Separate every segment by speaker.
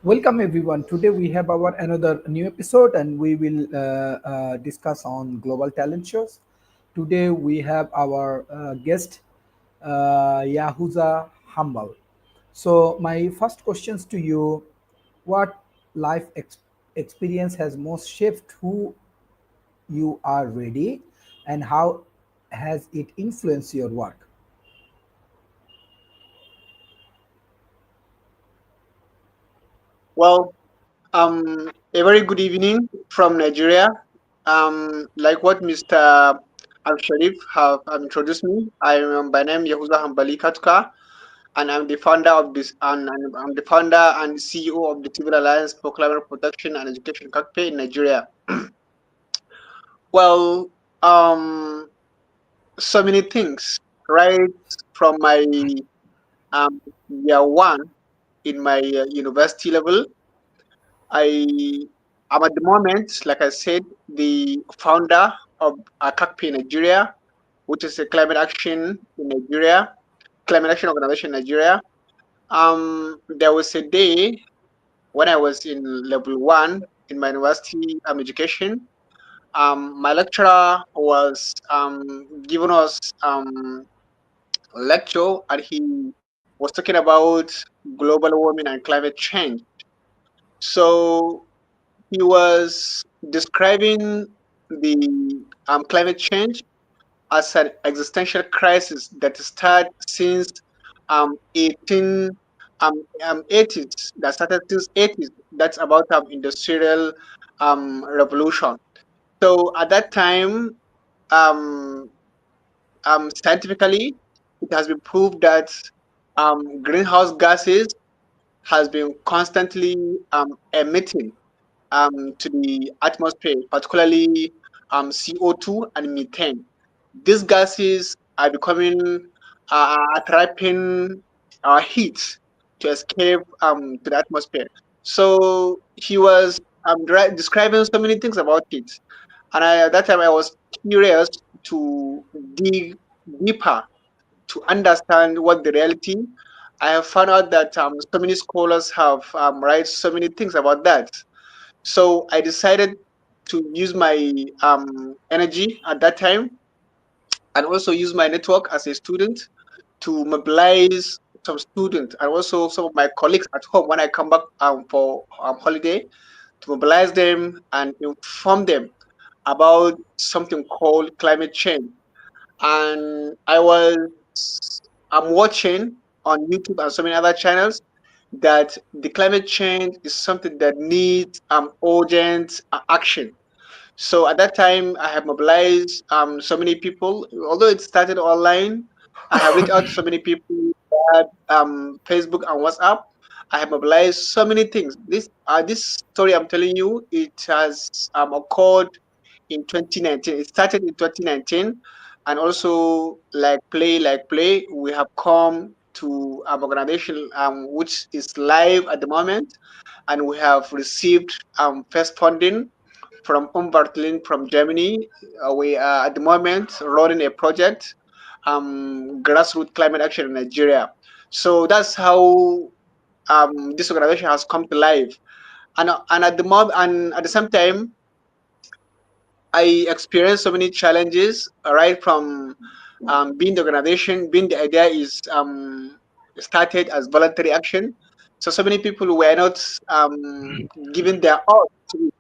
Speaker 1: Welcome everyone. Today we have our another new episode, and we will discuss on global talent shows. Today we have our guest Yahuza Hambal. So my first questions to you: what experience has most shaped who you are ready, and how has it influenced your work?
Speaker 2: Well, a very good evening from Nigeria. Like what Mr. Al Sharif have introduced me, I am by name Yahuza Hambali Katuka, and I'm the founder of this, and I'm the founder and CEO of the Civil Alliance for Climate Protection and Education (CACPE) in Nigeria. Well, um, so many things, right from my um, year one in my university level. I am at the moment, like I said, the founder of ACACP Nigeria, which is a climate action in Nigeria, climate action organization in Nigeria. There was a day when I was in level one in my university education. My lecturer was giving us a lecture, and he was talking about global warming and climate change. So he was describing the climate change as an existential crisis that started since 80s, that started since 80s. That's about industrial revolution. So at that time, um, scientifically, it has been proved that greenhouse gases has been constantly emitting to the atmosphere, particularly CO2 and methane. These gases are becoming attracting heat to escape to the atmosphere. So he was describing so many things about it, and at that time I was curious to dig deeper to understand what the reality. I have found out that so many scholars have write so many things about that. So I decided to use my energy at that time and also use my network as a student to mobilize some students and also some of my colleagues at home when I come back for holiday, to mobilize them and inform them about something called climate change. And I'm watching on YouTube and so many other channels that the climate change is something that needs urgent action. So at that time, I have mobilized so many people. Although it started online, I have reached out to so many people via Facebook and WhatsApp. I have mobilized so many things. This story I'm telling you, it has occurred in 2019. It started in 2019, and also like play, we have come to an organization which is live at the moment, and we have received first funding from Umbertlin from Germany. We are at the moment running a project, grassroots climate action in Nigeria. So that's how this organization has come to life. And at the moment, and at the same time, I experienced so many challenges, right from being the organization, being the idea is started as voluntary action. So many people were not giving their all to it.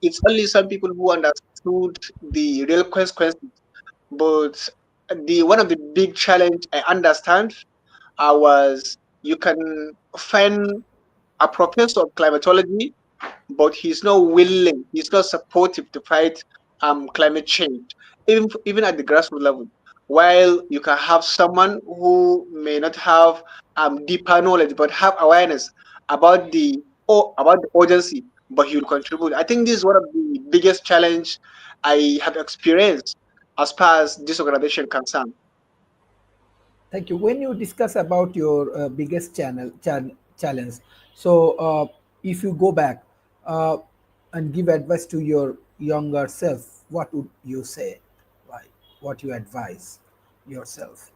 Speaker 2: It's only some people who understood the real consequences. But the one of the big challenge I understand was you can find a professor of climatology, but he's not willing, he's not supportive to fight climate change, even at the grassroots level. While you can have someone who may not have deeper knowledge but have awareness about about the urgency, but he will contribute. I think this is one of the biggest challenge I have experienced as far as this organization concerned.
Speaker 1: Thank you. When you discuss about your biggest challenge, so if you go back uh, and give advice to your younger self, what would you say? Right? What you advise yourself?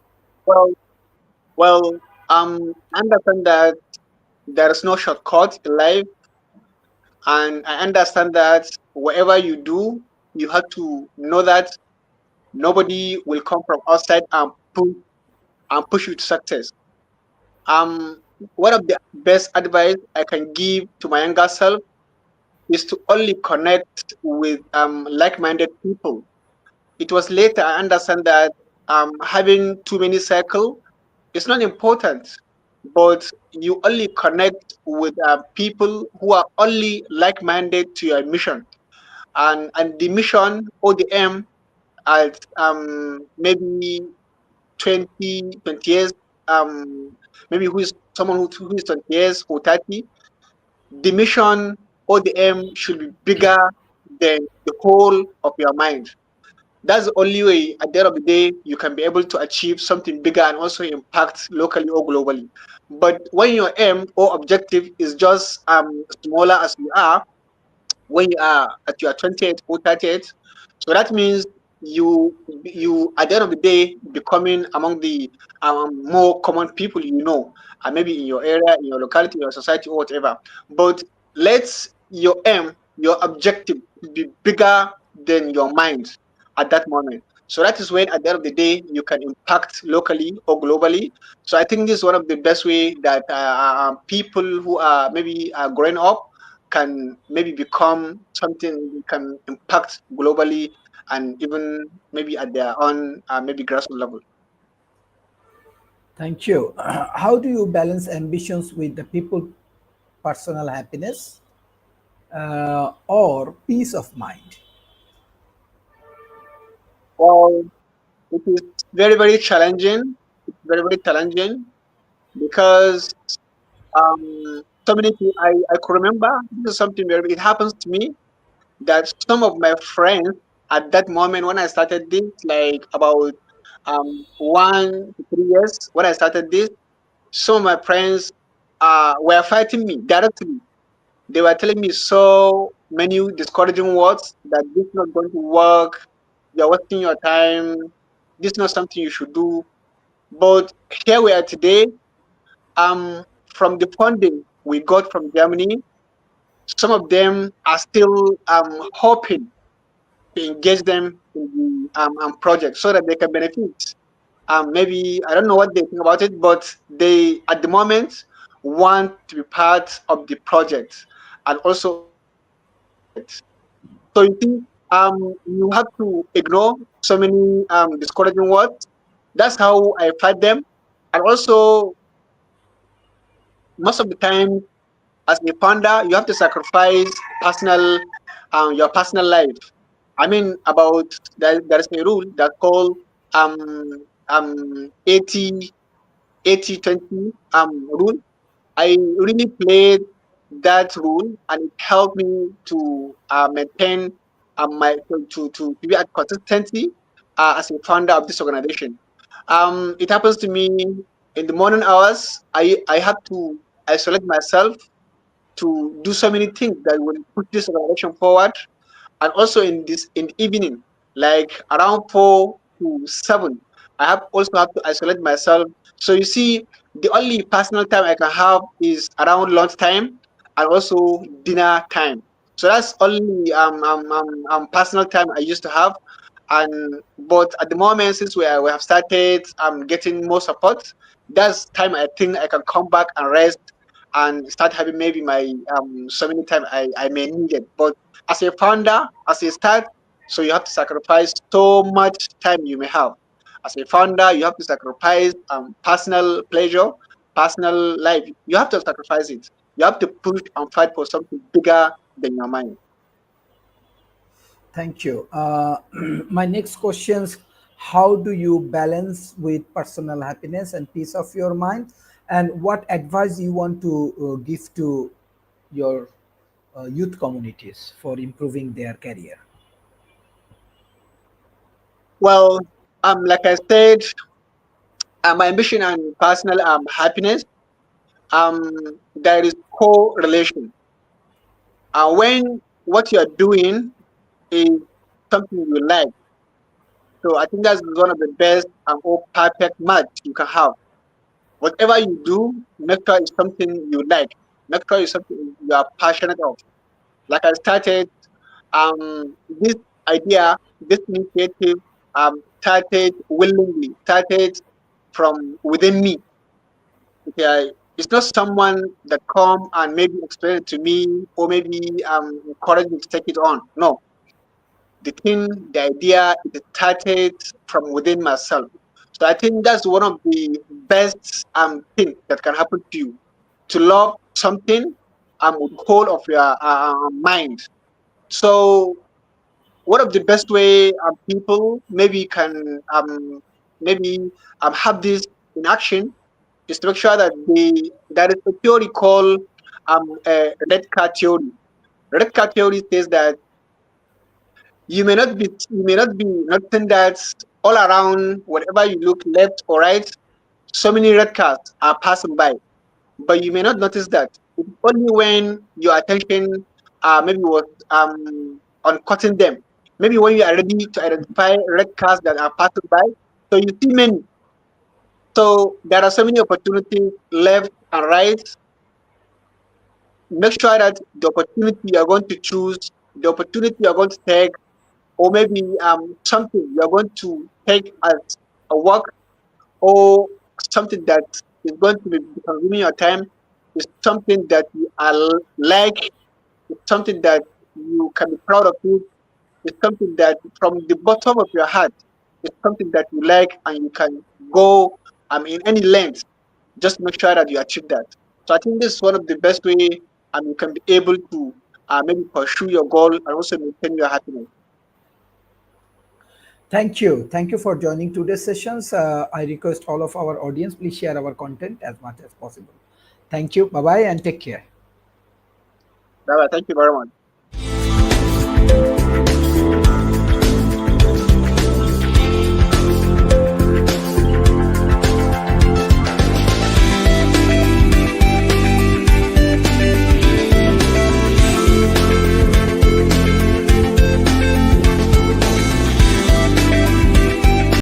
Speaker 2: Well, well, understand that There is no shortcut in life, and I understand that whatever you do, you have to know that nobody will come from outside and push you to success. Um, One of the best advice I can give to my younger self is to only connect with like-minded people. It was later I understand that having too many circles is not important, but you only connect with people who are only like-minded to your mission, and the mission or the aim at maybe 20 years, um, maybe who is someone who is 20 years or 30, the mission or the aim should be bigger than the whole of your mind. That's the only way at the end of the day you can be able to achieve something bigger and also impact locally or globally. But when your aim or objective is just smaller as you are, when you are at your 28th or 30th, so that means you at the end of the day becoming among the more common people, maybe in your area, in your locality, your society, or whatever. But let's your aim, your objective be bigger than your mind at that moment. So that is when at the end of the day you can impact locally or globally. So I think this is one of the best way that people who are maybe growing up can maybe become something can impact globally and even maybe at their own maybe grassroots level.
Speaker 1: Thank you. How do you balance ambitions with the people personal happiness or peace of mind?
Speaker 2: Well, it is very, very challenging. It's very, very challenging because so many people I could remember this is something where it happens to me that some of my friends at that moment when I started this, like about 1 to 3 years when I started this, some of my friends were fighting me directly. They were telling me so many discouraging words that this is not going to work. You're wasting your time. This is not something you should do. But here we are today. Um, from the funding we got from Germany, some of them are still hoping to engage them in the project so that they can benefit. Maybe I don't know what they think about it, but they at the moment want to be part of the project and also benefit from the project. So you see, you have to ignore so many discouraging words. That's how I fight them, and also most of the time, as a founder, you have to sacrifice personal, your personal life. I mean, about there is a rule that called um um 80 80/20 rule. I really played that rule, and it helped me to maintain my to be at consistency as a founder of this organization. It happens to me in the morning hours. I have to isolate myself to do so many things that will push this organization forward, and also in the evening, like around 4 to 7, I have also have to isolate myself. So you see, the only personal time I can have is around lunchtime and also dinner time. So that's only personal time I used to have. And but at the moment, since we have started getting more support, that's time I think I can come back and rest and start having maybe my so many time I may need it. But as a founder, as a start, so you have to sacrifice so much time you may have. As a founder, you have to sacrifice personal pleasure, personal life. You have to sacrifice it. You have to push and fight for something bigger than your mind.
Speaker 1: Thank you. My next questions: how do you balance with personal happiness and peace of your mind? And what advice you want to give to your youth communities for improving their career?
Speaker 2: Well, like I said, my ambition and personal happiness, um, there is correlation. When what you are doing is something you like, so I think that's one of the best and all perfect match you can have. Whatever you do, make sure it's something you like. Make sure it's something you are passionate of. Like I started this idea, this initiative started willingly, started from within me. Okay, it's not someone that come and maybe explain it to me or maybe encourage me to take it on. No, the thing, the idea, it started from within myself. So I think that's one of the best thing that can happen to you, to love something with the whole of your mind. So one of the best way people maybe can maybe have this in action is to make sure that there is a theory called red card theory. Red card theory says that you may not be nothing that all around whatever you look left or right, so many red cards are passing by, but you may not notice that. It's only when your attention maybe was on cutting them. Maybe when you are ready to identify red cards that are passing by, so you see many. So there are so many opportunities left and right. Make sure that the opportunity you are going to choose, the opportunity you are going to take, or maybe something you are going to take as a work, or something that is going to be consuming your time, is something that you are like, it's something that you can be proud of it, it's something that from the bottom of your heart, it's something that you like and you can go in any length, just make sure that you achieve that. So I think this is one of the best way you can be able to maybe pursue your goal and also maintain your happiness.
Speaker 1: Thank you. Thank you for joining today's sessions. I request all of our audience, please share our content as much as possible. Thank you. Bye bye and take care.
Speaker 2: Bye bye. Thank you very much.